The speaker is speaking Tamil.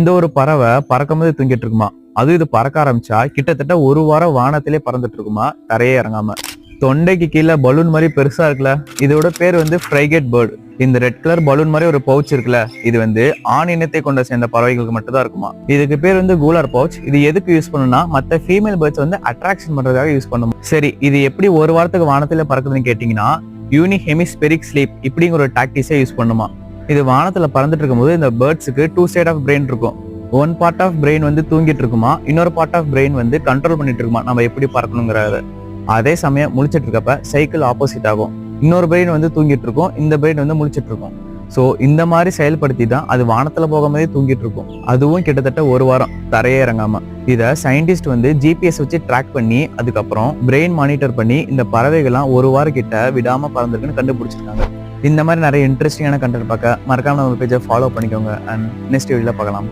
இந்த ஒரு பறவை பறக்கும் போது தூங்கிட்டு இருக்குமா. அதுவும் இது பறக்க ஆரம்பிச்சா கிட்டத்தட்ட ஒரு வாரம் வானத்திலே பறந்துட்டு இருக்குமா, தரையே இறங்காம. தொண்டைக்கு கீழே பலூன் மாதிரி பெருசா இருக்குல்ல, இதோட பேர் வந்து ஃப்ரைகேட் பேர்டு. இந்த ரெட் கலர் பலூன் மாதிரி ஒரு பவுச் இருக்குல்ல, இது வந்து ஆண் இனத்தை கொண்ட சேர்ந்த பறவைகளுக்கு மட்டும் தான் இருக்குமா. இதுக்கு பேர் வந்து கூலர் பவுச். இது எதுக்கு யூஸ் பண்ணுனா மத்த ஃபீமேல் பேர்ட்ஸ் வந்து அட்ராக்ஷன் பண்றதுக்காக யூஸ் பண்ணும். சரி, இது எப்படி ஒரு வாரத்துக்கு வானத்துல பறக்குதுன்னு கேட்டீங்கன்னா, யூனி ஹெமிஸ்பெரிக் ஸ்லீப் இப்படிங்கிற ஒரு டாக்டிஸை யூஸ் பண்ணுமா. இது வானத்துல பறந்துட்டு இருக்கும்போது இந்த பேர்ட்ஸுக்கு 2 சைட் ஆஃப் பிரெயின் இருக்கும். ஒன் பார்ட் ஆஃப் பிரெயின் வந்து தூங்கிட்டு இருக்குமா, இன்னொரு பார்ட் ஆஃப் பிரெயின் வந்து கண்ட்ரோல் பண்ணிட்டு இருக்குமா நம்ம எப்படி பறக்கணுங்கிறத. அதே சமயம் முழிச்சிட்டு இருக்கப்ப சைக்கிள் ஆப்போசிட் ஆகும். இன்னொரு பிரெயின் வந்து தூங்கிட்டு இருக்கும், இந்த பிரெயின் வந்து முழிச்சிட்டு இருக்கும். ஸோ இந்த மாதிரி செயல்படுத்தி தான் அது வானத்துல போகும்போதே தூங்கிட்டு இருக்கும். அதுவும் கிட்டத்தட்ட ஒரு வாரம் தரையே இறங்காம. இதை சயின்டிஸ்ட் வந்து ஜிபிஎஸ் வச்சு ட்ராக் பண்ணி அதுக்கப்புறம் பிரெயின் மானிட்டர் பண்ணி இந்த பறவைகள்லாம் ஒரு வாரம் கிட்ட விடாம பறந்துருக்குன்னு கண்டுபிடிச்சிருக்காங்க. இந்த மாதிரி நிறைய இன்ட்ரெஸ்டிங்கான கண்டென்ட் பார்க்க மறக்காம நம்ம பேஜை ஃபாலோ பண்ணிக்கோங்க. அண்ட் நெக்ஸ்ட் வீடியோல பார்க்கலாம்.